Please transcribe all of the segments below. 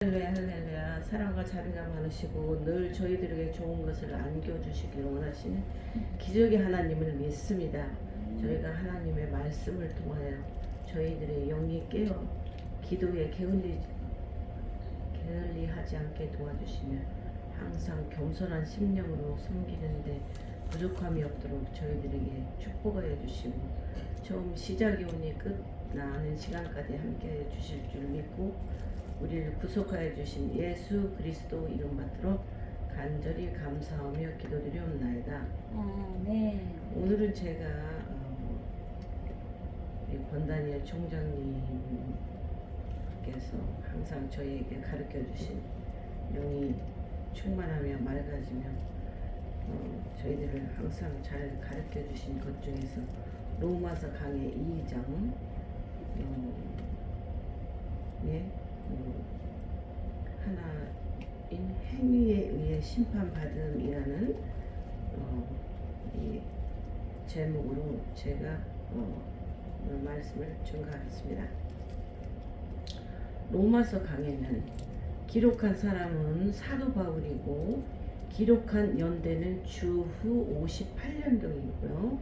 할렐루야 할렐루야. 사랑과 자비가 많으시고 늘 저희들에게 좋은 것을 안겨주시기를 원하시는 기적의 하나님을 믿습니다. 저희가 하나님의 말씀을 통하여 저희들의 영이 깨어 기도에 게을리하지 않게 도와주시며 항상 겸손한 심령으로 섬기는데 부족함이 없도록 저희들에게 축복하여 주시고 처음 시작이 오니 끝나는 시간까지 함께해 주실 줄 믿고 우리를 구속하여 주신 예수 그리스도 이름 받들어 간절히 감사하며 기도드리옵나이다. 네. 오늘은 제가 권다니엘 총장님께서 항상 저희에게 가르쳐 주신 영이 충만하며 맑아지며 저희들을 항상 잘 가르쳐 주신 것 중에서 로마서 강의 2장 하나인 행위에 의해 심판받음이라는 이 제목으로 제가 오늘 말씀을 증가하겠습니다. 로마서 강에는 기록한 사람은 사도 바울이고 기록한 연대는 주후 58년경이고요.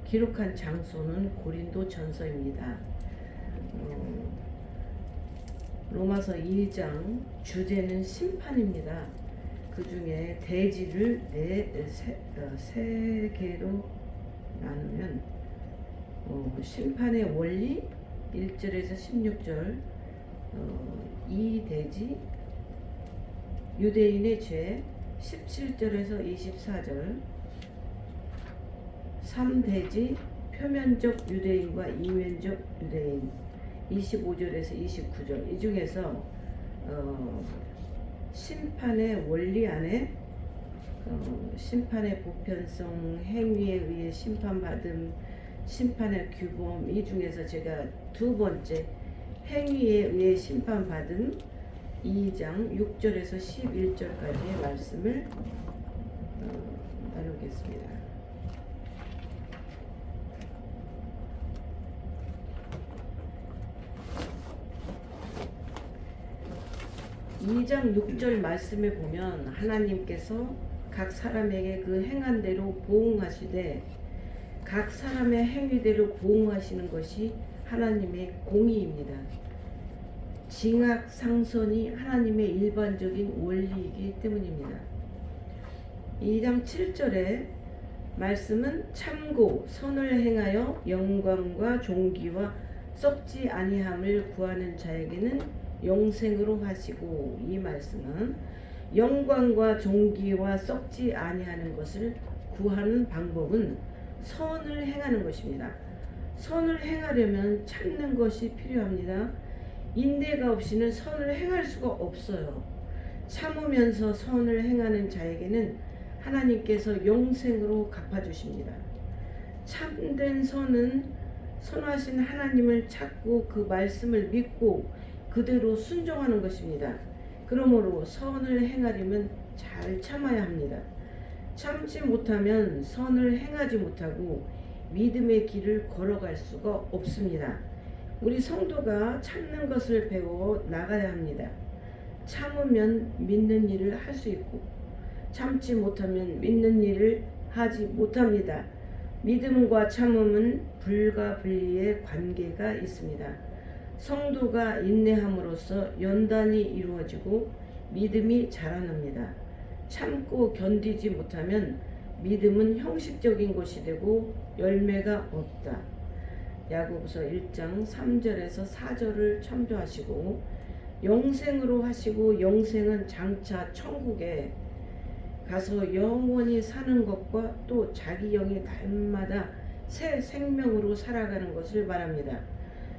기록한 장소는 고린도 전서입니다. 로마서 2장 주제는 심판입니다. 그 중에 대지를 세 개로 나누면 심판의 원리 1절에서 16절, 이 대지 유대인의 죄 17절에서 24절, 3대지 표면적 유대인과 이면적 유대인 25절에서 29절. 이 중에서 심판의 원리 안에 심판의 보편성, 행위에 의해 심판받음, 심판의 규범, 이 중에서 제가 두 번째 행위에 의해 심판받음 2장 6절에서 11절까지의 말씀을 나누겠습니다. 2장 6절 말씀에 보면 하나님께서 각 사람에게 그 행한 대로 보응하시되 각 사람의 행위대로 보응하시는 것이 하나님의 공의입니다. 징악 상선이 하나님의 일반적인 원리이기 때문입니다. 2장 7절에 말씀은 참고 선을 행하여 영광과 존귀와 썩지 아니함을 구하는 자에게는 영생으로 하시고, 이 말씀은 영광과 존귀와 썩지 아니하는 것을 구하는 방법은 선을 행하는 것입니다. 선을 행하려면 참는 것이 필요합니다. 인내가 없이는 선을 행할 수가 없어요. 참으면서 선을 행하는 자에게는 하나님께서 영생으로 갚아주십니다. 참된 선은 선하신 하나님을 찾고 그 말씀을 믿고 그대로 순종하는 것입니다. 그러므로 선을 행하려면 잘 참아야 합니다. 참지 못하면 선을 행하지 못하고 믿음의 길을 걸어갈 수가 없습니다. 우리 성도가 참는 것을 배워 나가야 합니다. 참으면 믿는 일을 할 수 있고 참지 못하면 믿는 일을 하지 못합니다. 믿음과 참음은 불과 분리의 관계가 있습니다. 성도가 인내함으로써 연단이 이루어지고 믿음이 자라납니다. 참고 견디지 못하면 믿음은 형식적인 것이 되고 열매가 없다. 야고보서 1장 3절에서 4절을 참조하시고 영생으로 하시고, 영생은 장차 천국에 가서 영원히 사는 것과 또 자기 영이 날마다 새 생명으로 살아가는 것을 말합니다.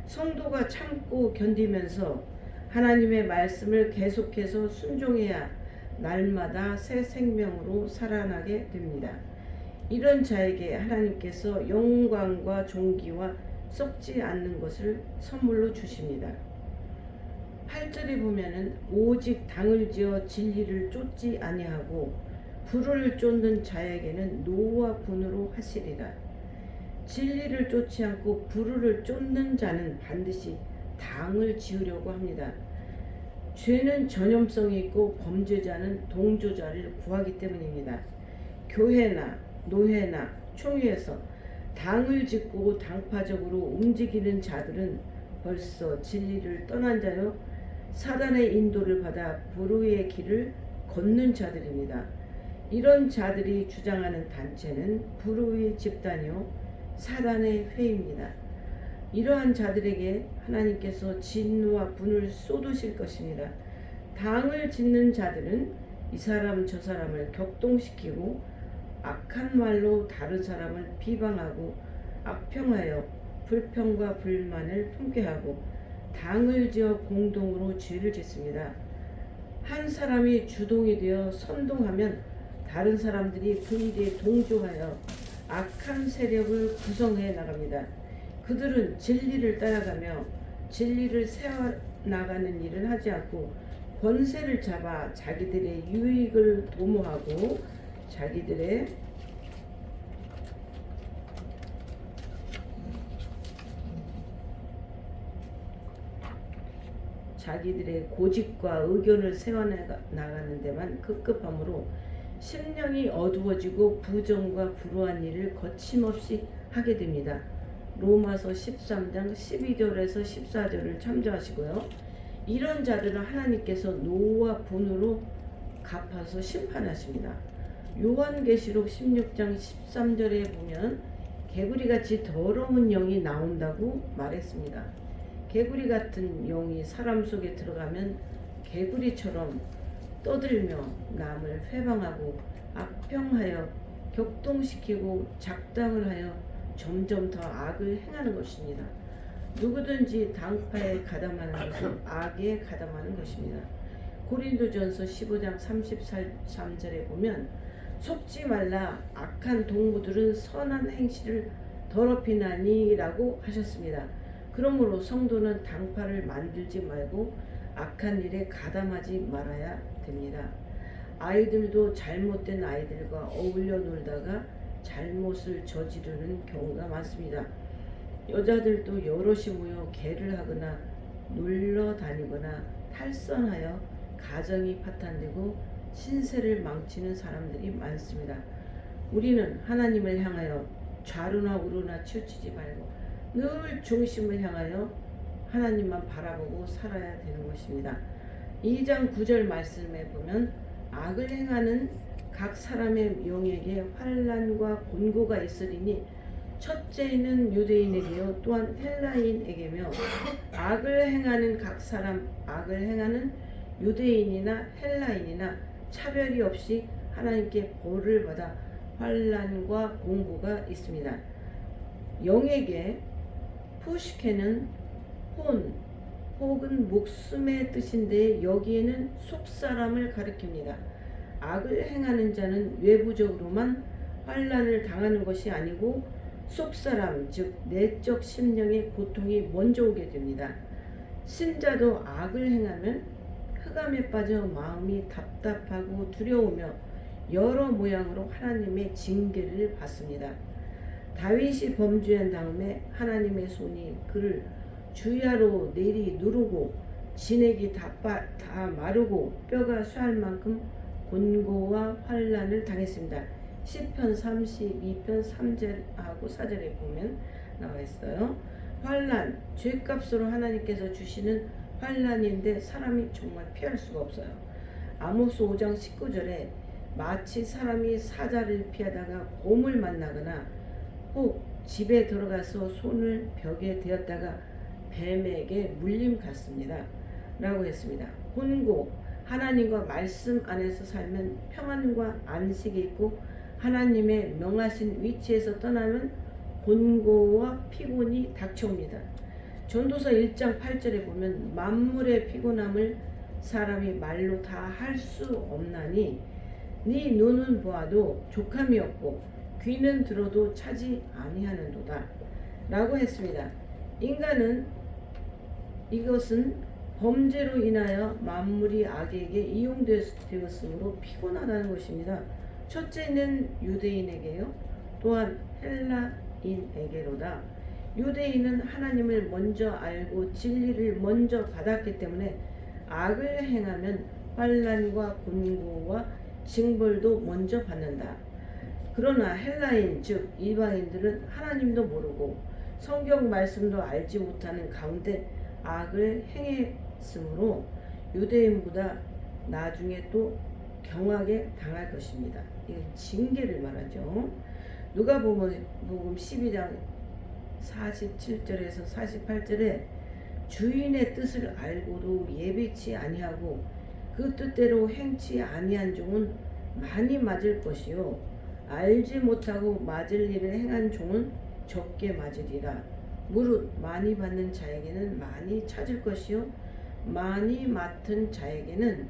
성도가 참고 견디면서 하나님의 말씀을 계속해서 순종해야 날마다 새 생명으로 살아나게 됩니다. 이런 자에게 하나님께서 영광과 존귀와 썩지 않는 것을 선물로 주십니다. 8절에 보면은 오직 당을 지어 진리를 쫓지 아니하고 불을 쫓는 자에게는 노와 분으로 하시리라. 진리를 쫓지 않고 불의를 쫓는 자는 반드시 당을 지으려고 합니다. 죄는 전염성이 있고 범죄자는 동조자를 구하기 때문입니다. 교회나 노회나 총회에서 당을 짓고 당파적으로 움직이는 자들은 벌써 진리를 떠난 자요 사단의 인도를 받아 불의의 길을 걷는 자들입니다. 이런 자들이 주장하는 단체는 불의의 집단이요 사단의 회입니다. 이러한 자들에게 하나님께서 진노와 분을 쏟으실 것입니다. 당을 짓는 자들은 이 사람 저 사람을 격동시키고 악한 말로 다른 사람을 비방하고 악평하여 불평과 불만을 품게 하고 당을 지어 공동으로 죄를 짓습니다. 한 사람이 주동이 되어 선동하면 다른 사람들이 그 일에 동조하여 악한 세력을 구성해 나갑니다. 그들은 진리를 따라가며 진리를 세워나가는 일을 하지 않고 권세를 잡아 자기들의 유익을 도모하고 자기들의 고집과 의견을 세워나가는 데만 급급함으로 심령이 어두워지고 부정과 불우한 일을 거침없이 하게 됩니다. 로마서 13장 12절에서 14절을 참조하시고요. 이런 자들은 하나님께서 노와 분으로 갚아서 심판하십니다. 요한계시록 16장 13절에 보면 개구리같이 더러운 영이 나온다고 말했습니다. 개구리 같은 영이 사람 속에 들어가면 개구리처럼 떠들며 남을 회방하고 악평하여 격동시키고 작당을 하여 점점 더 악을 행하는 것입니다. 누구든지 당파에 가담하는 것은 악에 가담하는 것입니다. 고린도전서 15장 33절에 보면 속지 말라 악한 동무들은 선한 행실을 더럽히나니라고 하셨습니다. 그러므로 성도는 당파를 만들지 말고 악한 일에 가담하지 말아야 됩니다. 아이들도 잘못된 아이들과 어울려 놀다가 잘못을 저지르는 경우가 많습니다. 여자들도 여럿이 모여 개를 하거나 놀러 다니거나 탈선하여 가정이 파탄되고 신세를 망치는 사람들이 많습니다. 우리는 하나님을 향하여 좌로나 우로나 치우치지 말고 늘 중심을 향하여 하나님만 바라보고 살아야 되는 것입니다. 2장 9절 말씀에 보면 악을 행하는 각 사람의 영에게 환난과 곤고가 있으리니 첫째는 유대인에게요 또한 헬라인에게며 악을 행하는 각 사람 악을 행하는 유대인이나 헬라인이나 차별이 없이 하나님께 벌을 받아 환난과 곤고가 있습니다. 영에게 푸시케는 혼 혹은 목숨의 뜻인데 여기에는 속사람을 가리킵니다. 악을 행하는 자는 외부적으로만 환난을 당하는 것이 아니고 속사람 즉 내적 심령의 고통이 먼저 오게 됩니다. 신자도 악을 행하면 흑암에 빠져 마음이 답답하고 두려우며 여러 모양으로 하나님의 징계를 받습니다. 다윗이 범죄한 다음에 하나님의 손이 그를 주야로 내리 누르고 진액이 다 마르고 뼈가 쇠할 만큼 곤고와 환난을 당했습니다. 시편 32편 3절하고 4절에 보면 나와 있어요. 환난, 죄값으로 하나님께서 주시는 환난인데 사람이 정말 피할 수가 없어요. 아모스 5장 19절에 마치 사람이 사자를 피하다가 곰을 만나거나 혹 집에 들어가서 손을 벽에 대었다가 뱀에게 물림 같습니다. 라고 했습니다. 곤고, 하나님과 말씀 안에서 살면 평안과 안식이 있고 하나님의 명하신 위치에서 떠나면 곤고와 피곤이 닥쳐옵니다. 전도서 1장 8절에 보면 만물의 피곤함을 사람이 말로 다 할 수 없나니 네 눈은 보아도 족함이 없고 귀는 들어도 차지 아니하는도다 라고 했습니다. 인간은 이것은 범죄로 인하여 만물이 악에게 이용되었으므로 피곤하다는 것입니다. 첫째는 유대인에게요 또한 헬라인에게로다. 유대인은 하나님을 먼저 알고 진리를 먼저 받았기 때문에 악을 행하면 환난과 곤고와 징벌도 먼저 받는다. 그러나 헬라인 즉 이방인들은 하나님도 모르고 성경 말씀도 알지 못하는 가운데 악을 행했으므로 유대인보다 나중에 또 경하게 당할 것입니다. 이건 징계를 말하죠. 누가복음 12장 47절에서 48절에 주인의 뜻을 알고도 예비치 아니하고 그 뜻대로 행치 아니한 종은 많이 맞을 것이요 알지 못하고 맞을 일을 행한 종은 적게 맞으리라. 무릇 많이 받는 자에게는 많이 찾을 것이요 많이 맡은 자에게는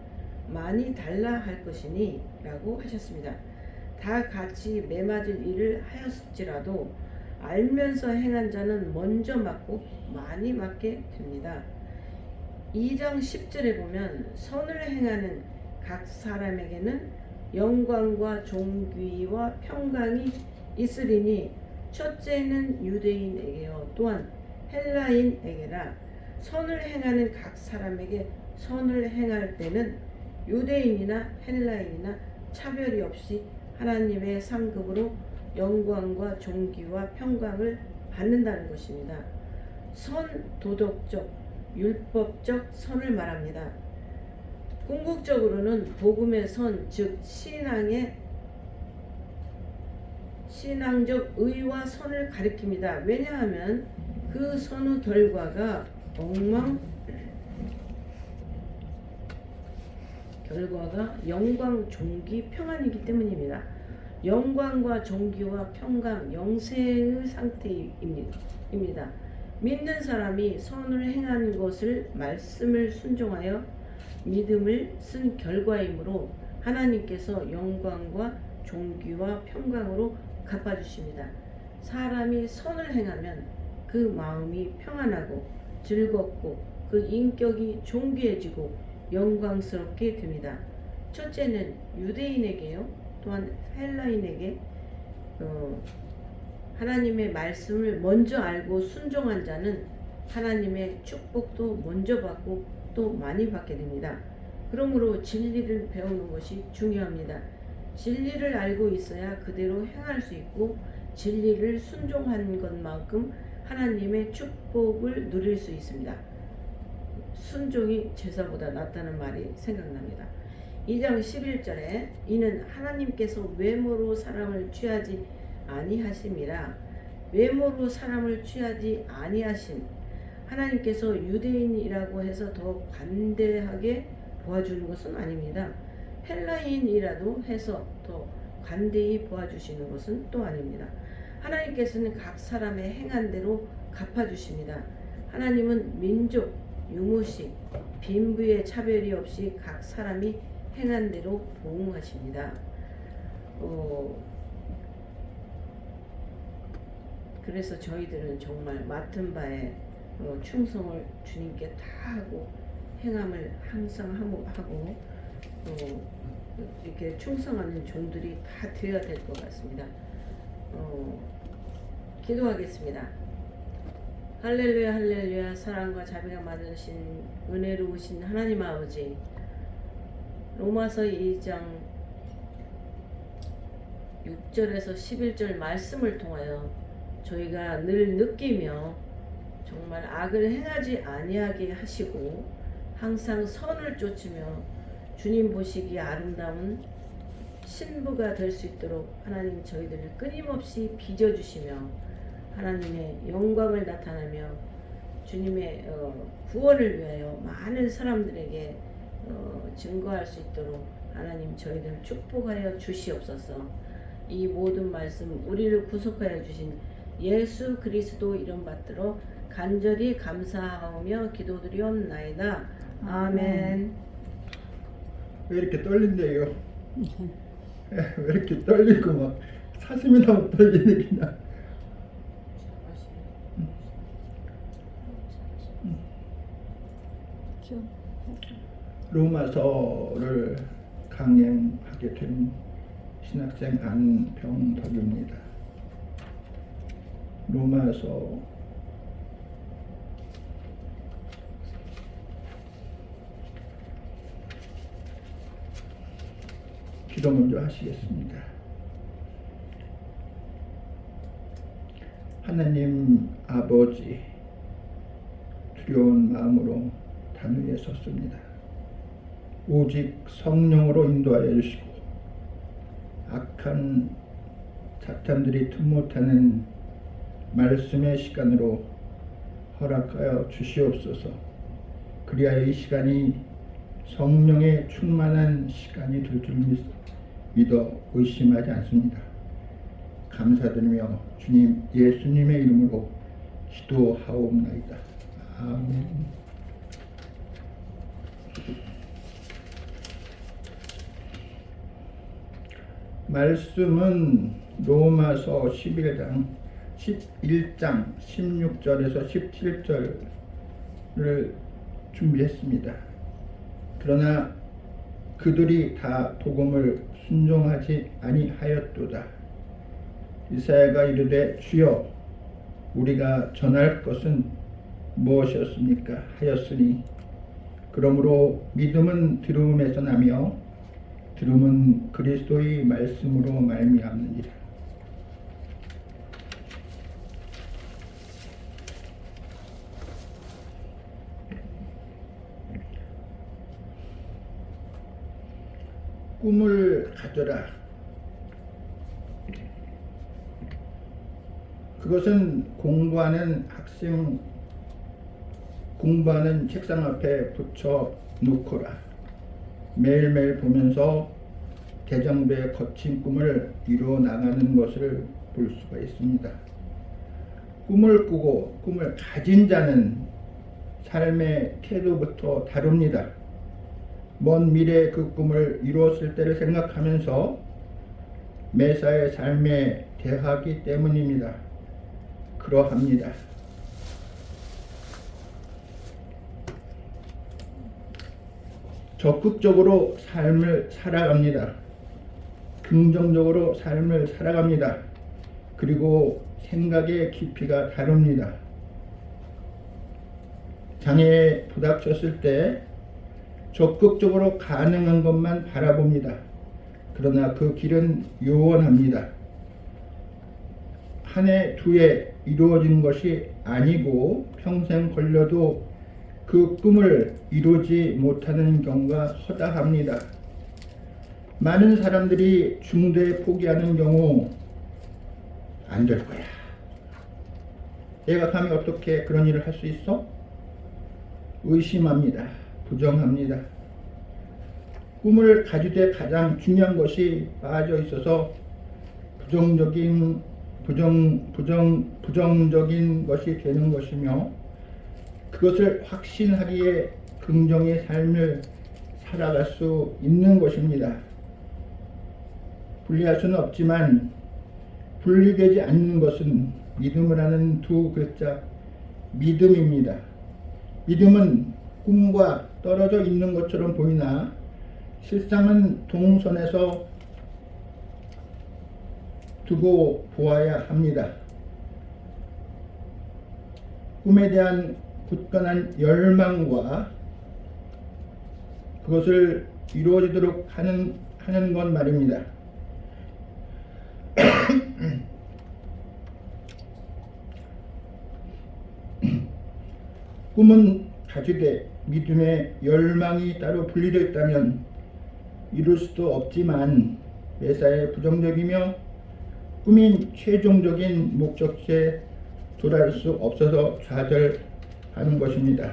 많이 달라 할 것이니 라고 하셨습니다. 다 같이 매맞을 일을 하였을지라도 알면서 행한 자는 먼저 맞고 많이 맞게 됩니다. 2장 10절에 보면 선을 행하는 각 사람에게는 영광과 존귀와 평강이 있으리니 첫째는 유대인에게요 또한 헬라인에게라. 선을 행하는 각 사람에게 선을 행할 때는 유대인이나 헬라인이나 차별이 없이 하나님의 상급으로 영광과 존귀와 평강을 받는다는 것입니다. 선, 도덕적, 율법적 선을 말합니다. 궁극적으로는 복음의 선, 즉 신앙적 의와 선을 가리킵니다. 왜냐하면 그 선의 결과가 영광, 존귀, 평안이기 때문입니다. 영광과 존귀와 평강, 영생의 상태입니다. 믿는 사람이 선을 행하는 것을 말씀을 순종하여 믿음을 쓴 결과이므로 하나님께서 영광과 존귀와 평강으로 갚아주십니다. 사람이 선을 행하면 그 마음이 평안하고 즐겁고 그 인격이 존귀해지고 영광스럽게 됩니다. 첫째는 유대인에게요 또한 헬라인에게 하나님의 말씀을 먼저 알고 순종한 자는 하나님의 축복도 먼저 받고 또 많이 받게 됩니다. 그러므로 진리를 배우는 것이 중요합니다. 진리를 알고 있어야 그대로 행할 수 있고 진리를 순종하는 것만큼 하나님의 축복을 누릴 수 있습니다. 순종이 제사보다 낫다는 말이 생각납니다. 2장 11절에 이는 하나님께서 외모로 사람을 취하지 아니하심이라. 외모로 사람을 취하지 아니하심. 하나님께서 유대인이라고 해서 더 관대하게 보아주는 것은 아닙니다. 헬라인이라도 해서 더 관대히 보아주시는 것은 또 아닙니다. 하나님께서는 각 사람의 행한 대로 갚아주십니다. 하나님은 민족, 유무식, 빈부의 차별이 없이 각 사람이 행한 대로 보응하십니다. 그래서 저희들은 정말 맡은 바에 충성을 주님께 다 하고 행함을 항상 하고 이렇게 충성하는 종들이 다 되어야 될 것 같습니다. 기도하겠습니다. 할렐루야 할렐루야. 사랑과 자비가 많으신 은혜로우신 하나님 아버지, 로마서 2장 6절에서 11절 말씀을 통하여 저희가 늘 느끼며 정말 악을 행하지 아니하게 하시고 항상 선을 쫓으며 주님 보시기에 아름다운 신부가 될 수 있도록 하나님 저희들을 끊임없이 빚어주시며 하나님의 영광을 나타내며 주님의 구원을 위하여 많은 사람들에게 증거할 수 있도록 하나님 저희들을 축복하여 주시옵소서. 이 모든 말씀 우리를 구속하여 주신 예수 그리스도 이름 받들어 간절히 감사하며 기도드리옵나이다. 아멘. 왜 이렇게 떨린대요? 왜 이렇게 떨리고 막 사슴이 나면 떨리네 그냥. 로마서를 강행하게 된 신학생 안병덕입니다. 로마서 기도 먼저 하시겠습니다. 하나님 아버지, 두려운 마음으로 단 위에 섰습니다. 오직 성령으로 인도하여 주시고 악한 사탄들이 틈 못하는 말씀의 시간으로 허락하여 주시옵소서. 그리하여 이 시간이 성령의 충만한 시간이 될 줄 믿어 의심하지 않습니다. 감사드리며 주님 예수님의 이름으로 기도하옵나이다. 아멘. 말씀은 로마서 11장 16절에서 17절을 준비했습니다. 그러나 그들이 다 복음을 순종하지 아니하였도다. 이사야가 이르되 주여 우리가 전할 것은 무엇이었습니까 하였으니 그러므로 믿음은 들음에서 나며 들음은 그리스도의 말씀으로 말미암느니라. 꿈을 가져라. 그것은 공부하는 책상 앞에 붙여 놓거라. 매일매일 보면서 대장부의 거친 꿈을 이루어 나가는 것을 볼 수가 있습니다. 꿈을 꾸고 꿈을 가진 자는 삶의 태도부터 다릅니다. 먼 미래의 그 꿈을 이루었을 때를 생각하면서 매사의 삶에 대하기 때문입니다. 그러합니다. 적극적으로 삶을 살아갑니다. 긍정적으로 삶을 살아갑니다. 그리고 생각의 깊이가 다릅니다. 장애에 부닥쳤을 때 적극적으로 가능한 것만 바라봅니다. 그러나 그 길은 요원합니다. 한 해, 두 해 이루어진 것이 아니고 평생 걸려도 그 꿈을 이루지 못하는 경우가 허다합니다. 많은 사람들이 중도에 포기하는 경우 안 될 거야. 내가 감히 어떻게 그런 일을 할 수 있어? 의심합니다. 부정합니다. 꿈을 가지되 가장 중요한 것이 빠져 있어서 부정적인 것이 되는 것이며 그것을 확신하기에 긍정의 삶을 살아갈 수 있는 것입니다. 분리할 수는 없지만 분리되지 않는 것은 믿음을 하는 두 글자 믿음입니다. 믿음은 꿈과 떨어져 있는 것처럼 보이나 실상은 동선에서 두고 보아야 합니다. 꿈에 대한 굳건한 열망과 그것을 이루어지도록 하는 건 말입니다. 꿈은 가지되 믿음의 열망이 따로 분리되어 있다면 이룰 수도 없지만 매사에 부정적이며 꿈인 최종적인 목적지에 도달할 수 없어서 좌절하는 것입니다.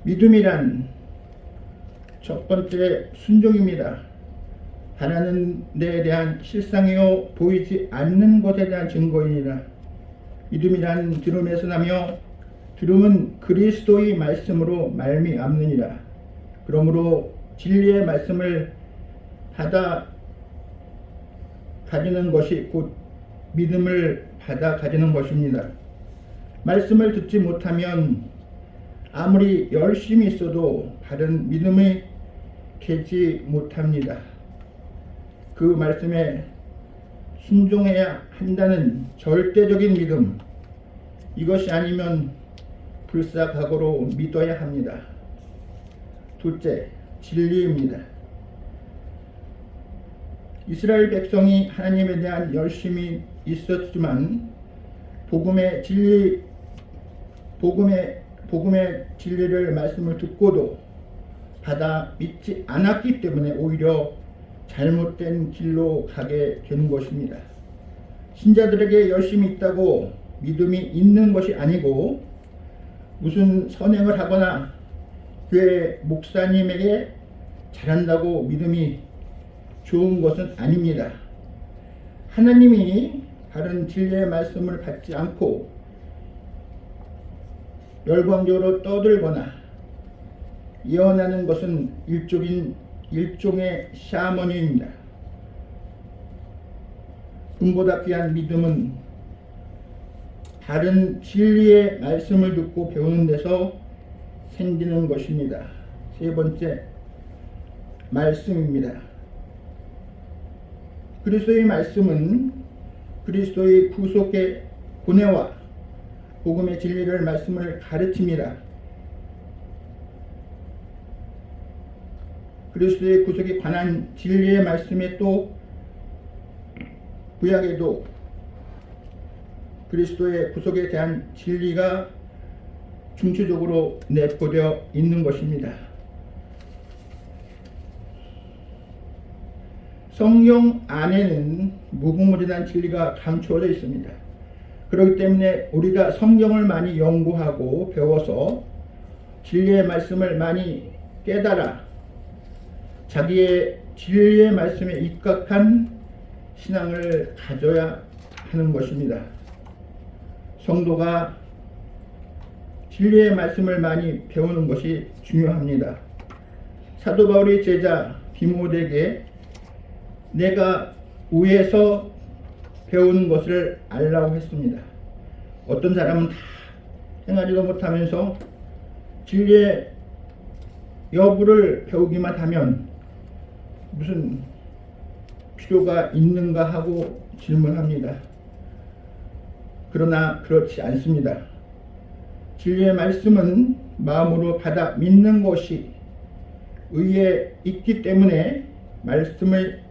믿음이란 첫 번째 순종입니다. 바라는 데에 대한 실상이요 보이지 않는 것에 대한 증거이니라. 믿음이란 들음에서 나며 들음은 그리스도의 말씀으로 말미암느니라. 그러므로 진리의 말씀을 받아 가지는 것이 곧 믿음을 받아 가지는 것입니다. 말씀을 듣지 못하면 아무리 열심히 있어도 바른 믿음이 되지 못합니다. 그 말씀에 순종해야 한다는 절대적인 믿음, 이것이 아니면 불사각오로 믿어야 합니다. 둘째, 진리입니다. 이스라엘 백성이 하나님에 대한 열심이 있었지만 복음의 진리를 말씀을 듣고도 받아 믿지 않았기 때문에 오히려 잘못된 길로 가게 되는 것입니다. 신자들에게 열심이 있다고 믿음이 있는 것이 아니고 무슨 선행을 하거나 교회 목사님에게 잘한다고 믿음이 좋은 것은 아닙니다. 하나님이 바른 진리의 말씀을 받지 않고 열광적으로 떠들거나 예언하는 것은 일종의 샤머니입니다. 금보다 귀한 믿음은 바른 진리의 말씀을 듣고 배우는 데서 생기는 것입니다. 세 번째, 말씀입니다. 그리스도의 말씀은 그리스도의 구속의 고뇌와 복음의 진리를 말씀을 가르칩니다. 그리스도의 구속에 관한 진리의 말씀에 또 구약에도 그리스도의 구속에 대한 진리가 중추적으로 내포되어 있는 것입니다. 성경 안에는 무궁무진한 진리가 감추어져 있습니다. 그렇기 때문에 우리가 성경을 많이 연구하고 배워서 진리의 말씀을 많이 깨달아 자기의 진리의 말씀에 입각한 신앙을 가져야 하는 것입니다. 성도가 진리의 말씀을 많이 배우는 것이 중요합니다. 사도 바울의 제자 디모데에게 내가 위에서 배우는 것을 알라고 했습니다. 어떤 사람은 다 행하지도 못하면서 진리의 여부를 배우기만 하면 무슨 필요가 있는가 하고 질문합니다. 그러나 그렇지 않습니다. 진리의 말씀은 마음으로 받아 믿는 것이 의에 있기 때문에 말씀을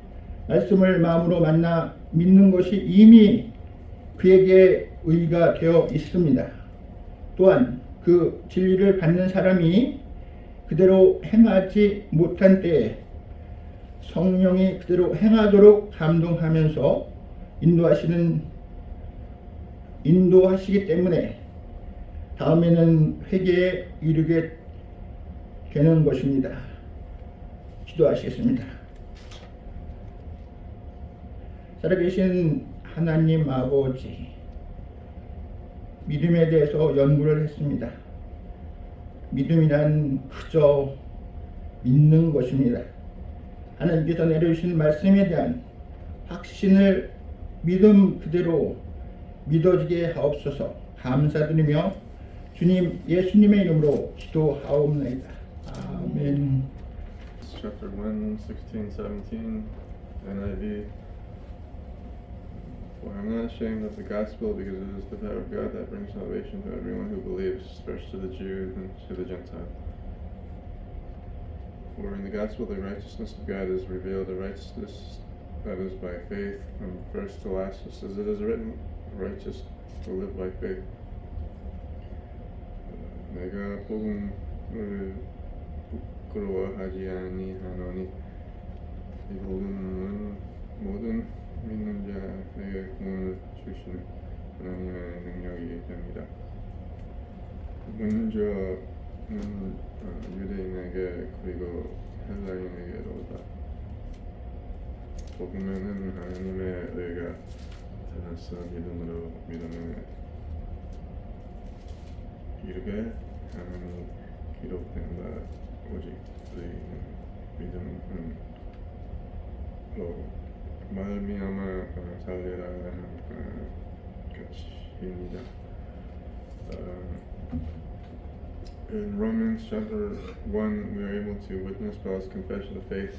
마음으로 만나 믿는 것이 이미 그에게 의가 되어 있습니다. 또한 그 진리를 받는 사람이 그대로 행하지 못한 때에 성령이 그대로 행하도록 감동하면서 인도하시기 때문에 다음에는 회개에 이르게 되는 것입니다. 기도하시겠습니다. 살아계신 하나님 아버지, 믿음에 대해서 연구를 했습니다. 믿음이란 그저 믿는 것입니다. 하나님께서 내려주신 말씀에 대한 확신을 믿음 그대로 믿어지게 하옵소서. 감사드리며 주님 예수님의 이름으로 기도하옵나이다. 아멘. Chapter 1, 16, 17, NIV. For I'm not ashamed of the gospel, because it is the power of God that brings salvation to everyone who believes, first to the Jew and to the Gentile. For in the gospel the righteousness of God is revealed, the righteousness that is by faith, from first to last, just as it is written, righteous will live by faith. 내가 복음을 부끄러워하지 아니하노니 이 복음은 모든 믿는 자에게 구원을 주시는 하나님의 능력이 됩니다. 먼저는 유대인에게 그리고 헬라인에게로다. 복음에는 하나님의 의가 나타나서 믿음에 이르게 하나님이 기록된 바 오직 믿음은 말미암아 살리라 가치입니다. In Romans chapter 1, we are able to witness Paul's confession of faith.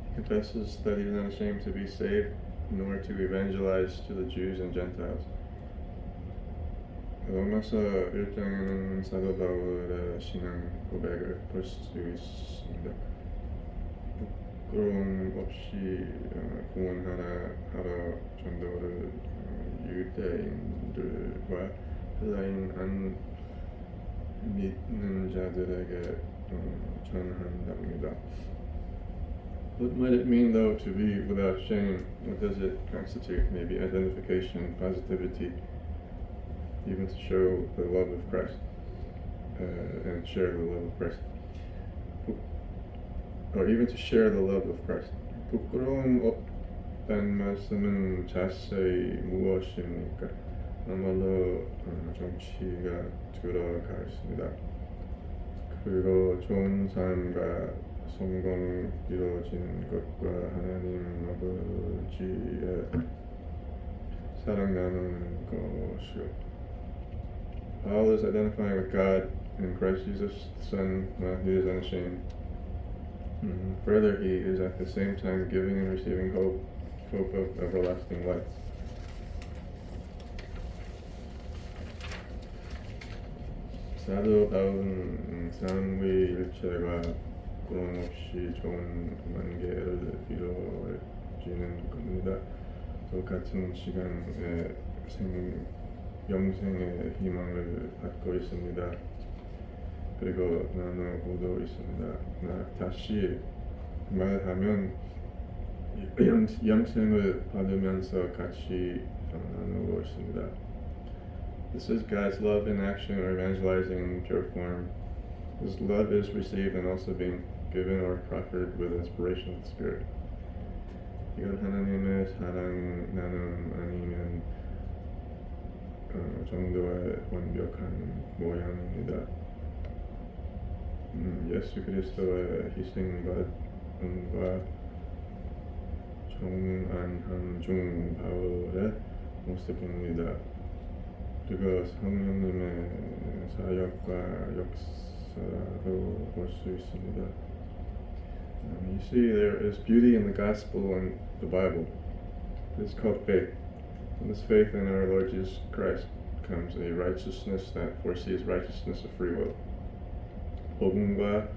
He confesses that he is not ashamed to be saved, nor to evangelize to the Jews and Gentiles. 로마서 1장에는 사도 바울의 신앙 고백을 볼 수 있습니다. 부끄러움 없이 구원하러 전도를 유대인들과 헬라인 안 믿는 자들에게 전한답니다. What might it mean, though, to be without shame? What does it constitute? Maybe identification, positivity, even to show the love of Christ and share the love of Christ. Or even to share the love of Christ. 부끄러움 없다는 말씀은 자세히 무엇입니까? 아마도 정치가 들어가 있습니다. 그리고 좋은 삶과 성공 이루어지는 것과 하나님 아버지의 사랑 나누는 것이요. Paul is identifying with God in Christ Jesus, the Son. He is unashamed. Further, he is at the same time giving and receiving hope of everlasting life. 사도 바울은 삼위일체가 부끄러움 없이 좋은 관계를 이루어지는 겁니다. 똑같은 시간에 영생의 희망을 갖고 있습니다. 그리고 나누고도 있습니다. 다시 말하면 영생을 받으면서 같이 나누고 있습니다. This is God's love in action or evangelizing in pure form. His love is received and also being given or proffered with inspiration of the Spirit. 이건 하나님의 사랑 나눔 아니면 정도의 완벽한 모양입니다. 예수 그리스도의 희생받음과 정안함 중 바울의 모습입니다. 그리고 성령님의 사역과 역사로 볼 수 있습니다. You see, there is beauty in the gospel and the Bible. It's called faith. And this faith in our Lord Jesus Christ comes a righteousness that foresees righteousness of free will. 복음과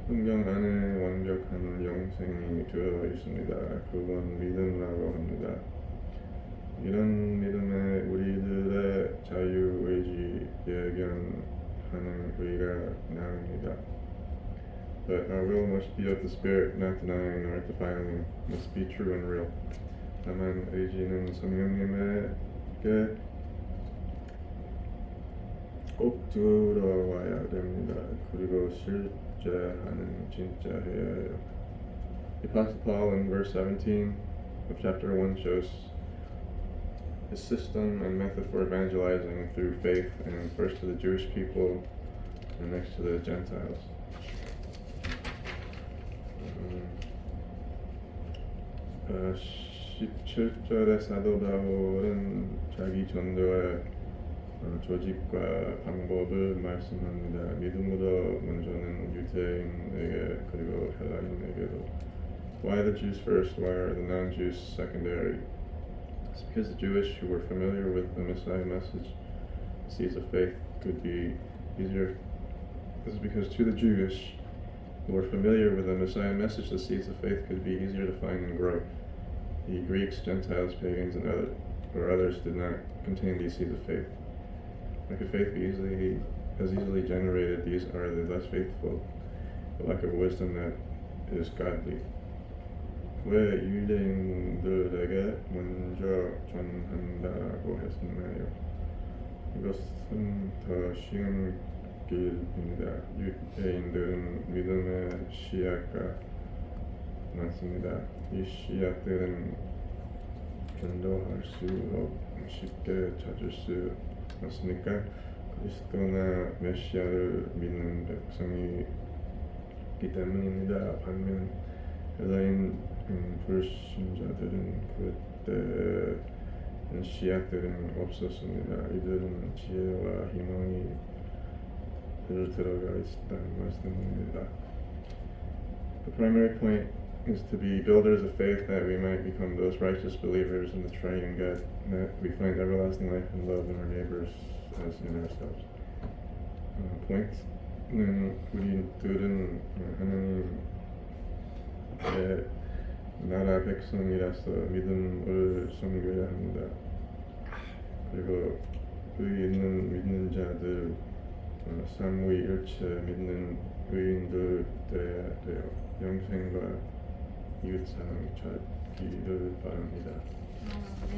성경 안에 완벽한 영생이 되어 있습니다. 그건 믿음이라고 합니다. 이런 믿음에 우리들의 자유의지 예견하는 의가 나옵니다. But our will must be of the Spirit, not denying nor defiling, must be true and real. 다만 의지는 성령님에게 꼭 들어와야 됩니다. 그리고 실제하는 진짜해야 해요. The Apostle Paul in verse 17 of chapter 1 shows his system and method for evangelizing through faith, and first to the Jewish people and next to the Gentiles. 17절의 사도 바울은 자기 전도의 조직과 방법을 말씀합니다. 믿음으로 먼저는 유대인에게 그리고 헬라인에게도. Why the Jews first? Why are the non-Jews secondary? It's because the Jewish who were familiar with the Messiah message, seeds of faith, could be easier. This is because to the Jewish who were familiar with the Messiah message, the seeds of faith could be easier to find and grow. The Greeks, Gentiles, pagans, and others did not contain these seeds of faith. How could faith be easily generated? These are the less faithful, the lack of wisdom that is godly. 왜 유대인들에게 먼저 전한다고 했나요? 이것은 더 쉬운 길입니다. 유대인들은 믿음의 씨앗가 많습니다. 이 씨앗들은 전도할수록 쉽게 찾을 수 없으니까 그리스도나 메시아를 믿는 백성이기 때문입니다. 반면 헬라인 불신자들은 그때 씨앗들은 없었습니다. 이들은 지혜와 희망이 들어가 있었다는 말씀입니다. The primary point is to be builders of faith, that we might become those righteous believers in the triune God, and that we find everlasting life and love in our neighbors as in ourselves. point는 우리들은 하나님의 나라 백성이라서 믿음을 섬겨야 합니다. 그리고 의인 믿는 자들, 삼위일체 믿는 의인들 되어야 돼요. 영생과 이웃사랑 찾기를 바랍니다. 네.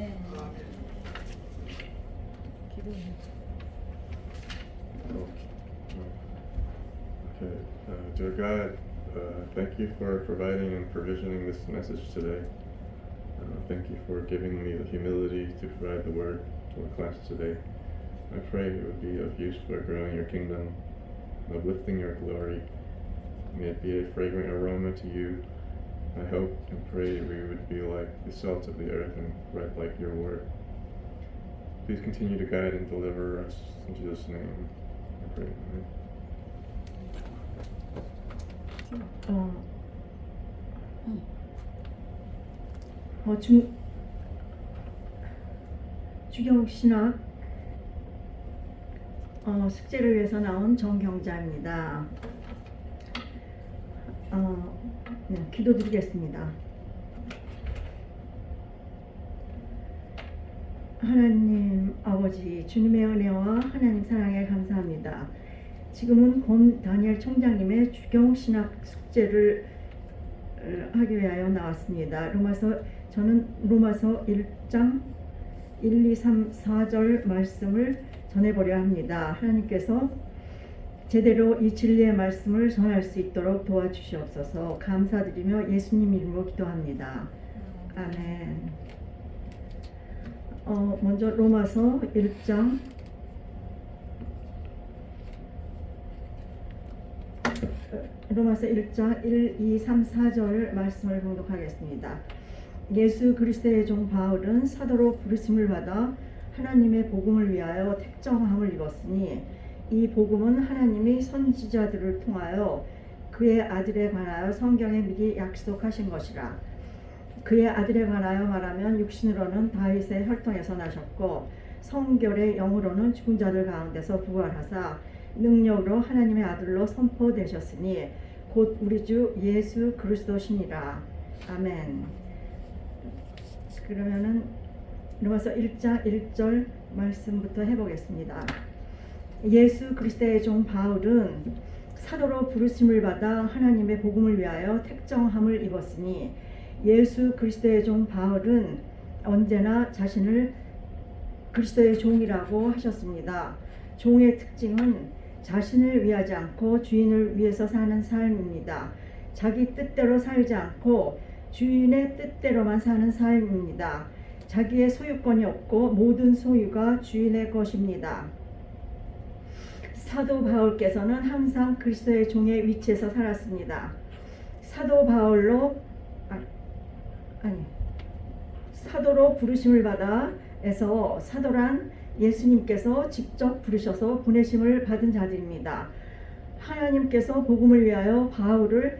기도해. Okay, dear God, thank you for providing and provisioning this message today. Thank you for giving me the humility to provide the word to the class today. I pray it would be of use for growing your kingdom, uplifting your glory. May it be a fragrant aroma to you. I hope and pray we would be like the salt of the earth and bread like your word. Please continue to guide and deliver us in Jesus' name. I pray. Amen. 주경신학 숙제를 위해서 나온 정경자입니다. 네, 기도드리겠습니다. 하나님 아버지, 주님의 은혜와 하나님 사랑에 감사합니다. 지금은 권 다니엘 총장님의 주경신학 숙제를 하기 위하여 나왔습니다. 저는 로마서 1장 1, 2, 3, 4절 말씀을 전해보려 합니다. 하나님께서 제대로 이 진리의 말씀을 전할 수 있도록 도와주시옵소서. 감사드리며 예수님 이름으로 기도합니다. 아멘. 먼저 로마서 1장 1, 2, 3, 4절 말씀을 봉독하겠습니다. 예수 그리스도의 종 바울은 사도로 부르심을 받아 하나님의 복음을 위하여 택정함을 입었으니 이 복음은 하나님이 선지자들을 통하여 그의 아들에 관하여 성경에 미리 약속하신 것이라. 그의 아들에 관하여 말하면 육신으로는 다윗의 혈통에서 나셨고 성결의 영으로는 죽은 자들 가운데서 부활하사 능력으로 하나님의 아들로 선포되셨으니 곧 우리 주 예수 그리스도시니라. 아멘. 그러면은 로마서 1장 1절 말씀부터 해보겠습니다. 예수 그리스도의 종 바울은 사도로 부르심을 받아 하나님의 복음을 위하여 택정함을 입었으니 예수 그리스도의 종 바울은 언제나 자신을 그리스도의 종이라고 하셨습니다. 종의 특징은 자신을 위하지 않고 주인을 위해서 사는 삶입니다. 자기 뜻대로 살지 않고 주인의 뜻대로만 사는 삶입니다. 자기의 소유권이 없고 모든 소유가 주인의 것입니다. 사도 바울께서는 항상 그리스도의 종의 위치에서 살았습니다. 사도로 부르심을 받아 에서 사도란 예수님께서 직접 부르셔서 보내심을 받은 자들입니다. 하나님께서 복음을 위하여 바울을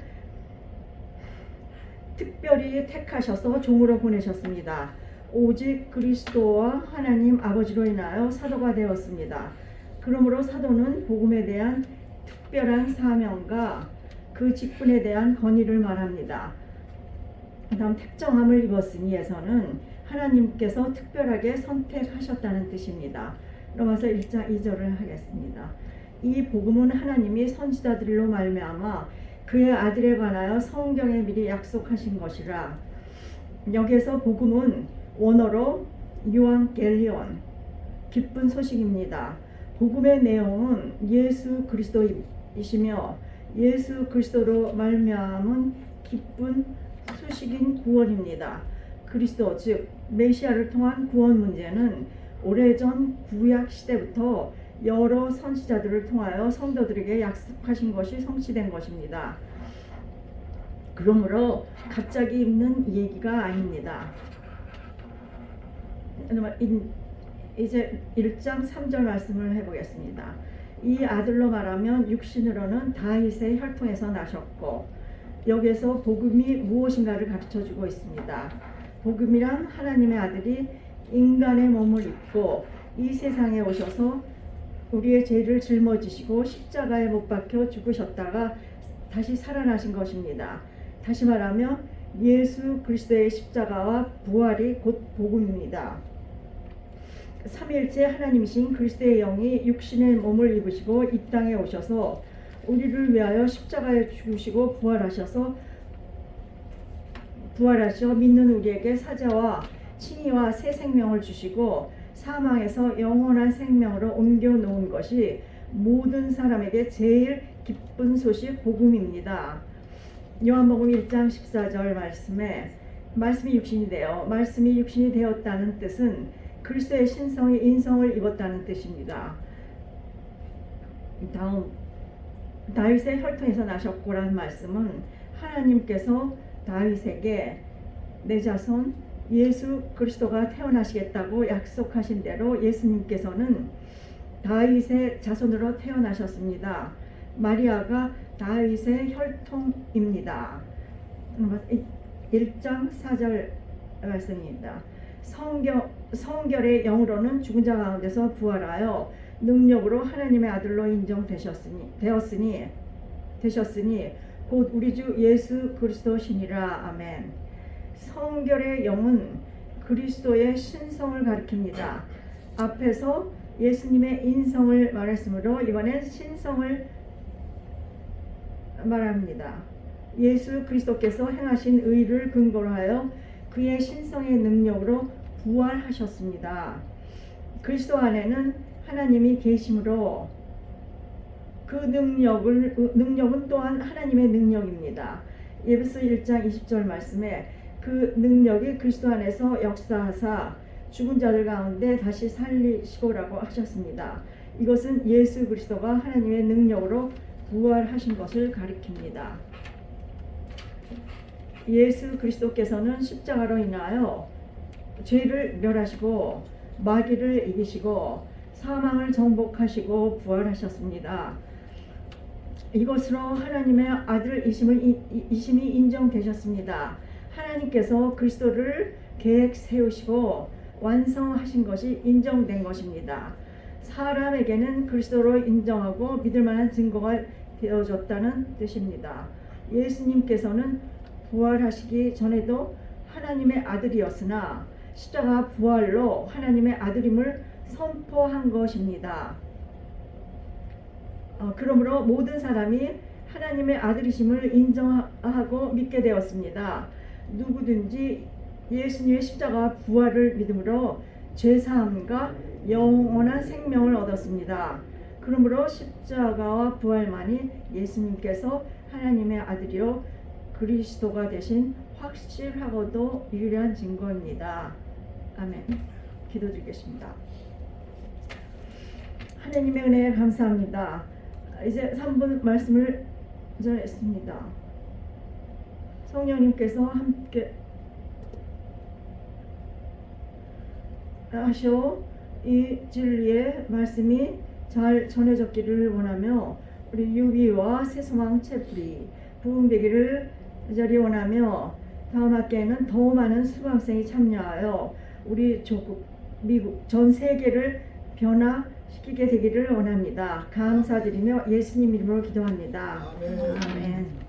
특별히 택하셔서 종으로 보내셨습니다. 오직 그리스도와 하나님 아버지로 인하여 사도가 되었습니다. 그러므로 사도는 복음에 대한 특별한 사명과 그 직분에 대한 권위를 말합니다. 다음 택정함을 입었으니에서는 하나님께서 특별하게 선택하셨다는 뜻입니다. 로마서 1장 2절을 하겠습니다. 이 복음은 하나님이 선지자들로 말미암아 그의 아들에 관하여 성경에 미리 약속하신 것이라. 여기에서 복음은 원어로 유앙겔리온, 기쁜 소식입니다. 복음의 내용은 예수 그리스도이시며 예수 그리스도로 말미암은 기쁜 소식인 구원입니다. 그리스도 즉 메시아를 통한 구원 문제는 오래전 구약 시대부터 여러 선지자들을 통하여 성도들에게 약속하신 것이 성취된 것입니다. 그러므로 갑자기 있는 얘기가 아닙니다. 이제 1장 3절 말씀을 해보겠습니다. 이 아들로 말하면 육신으로는 다윗의 혈통에서 나셨고, 여기에서 복음이 무엇인가를 가르쳐주고 있습니다. 복음이란 하나님의 아들이 인간의 몸을 입고 이 세상에 오셔서 우리의 죄를 짊어지시고 십자가에 못 박혀 죽으셨다가 다시 살아나신 것입니다. 다시 말하면 예수 그리스도의 십자가와 부활이 곧 복음입니다. 삼위일체 하나님이신 그리스도의 영이 육신의 몸을 입으시고 이 땅에 오셔서 우리를 위하여 십자가에 죽으시고 부활하셔 믿는 우리에게 사자와 칭의와 새 생명을 주시고 사망에서 영원한 생명으로 옮겨 놓은 것이 모든 사람에게 제일 기쁜 소식 복음입니다. 요한복음 1장 14절 말씀이 육신이 되어 말씀이 육신이 되었다는 뜻은 그리스도의 신성이 인성을 입었다는 뜻입니다. 다음 다윗의 혈통에서 나셨고라는 말씀은 하나님께서 다윗에게 내 자손 예수 그리스도가 태어나시겠다고 약속하신 대로 예수님께서는 다윗의 자손으로 태어나셨습니다. 마리아가 다윗의 혈통입니다. 1장 4절 말씀입니다. 성결의 영으로는 죽은 자 가운데서 부활하여 능력으로 하나님의 아들로 인정되셨으니 곧 우리 주 예수 그리스도시니라. 아멘. 성결의 영은 그리스도의 신성을 가리킵니다. 앞에서 예수님의 인성을 말했으므로 이번엔 신성을 말합니다. 예수 그리스도께서 행하신 의를 근거로 하여 그의 신성의 능력으로 부활하셨습니다. 그리스도 안에는 하나님이 계심으로 그 능력은 또한 하나님의 능력입니다. 에베소 1장 20절 말씀에 그 능력이 그리스도 안에서 역사하사 죽은 자들 가운데 다시 살리시고라고 하셨습니다. 이것은 예수 그리스도가 하나님의 능력으로 부활하신 것을 가리킵니다. 예수 그리스도께서는 십자가로 인하여 죄를 멸하시고 마귀를 이기시고 사망을 정복하시고 부활하셨습니다. 이것으로 하나님의 아들이심이 인정되셨습니다. 하나님께서 그리스도를 계획 세우시고 완성하신 것이 인정된 것입니다. 사람에게는 그리스도로 인정하고 믿을 만한 증거가 되어졌다는 뜻입니다. 예수님께서는 부활하시기 전에도 하나님의 아들이었으나 십자가 부활로 하나님의 아들임을 선포한 것입니다. 그러므로 모든 사람이 하나님의 아들이심을 인정하고 믿게 되었습니다. 누구든지 예수님의 십자가 부활을 믿음으로 죄사함과 영원한 생명을 얻었습니다. 그러므로 십자가와 부활만이 예수님께서 하나님의 아들이요 그리스도가 되신 확실하고도 유일한 증거입니다. 아멘. 기도드리겠습니다. 하나님의 은혜에 감사합니다. 이제 3분 말씀을 전했습니다. 성령님께서 함께 하셔 이 진리의 말씀이 잘 전해졌기를 원하며 우리 유비와 새소망 채플이 부흥되기를 자리 원하며 다음 학기에는 더 많은 수강생이 참여하여 우리 조국, 미국, 전 세계를 변화시키게 되기를 원합니다. 감사드리며 예수님 이름으로 기도합니다. 아멘. 아멘.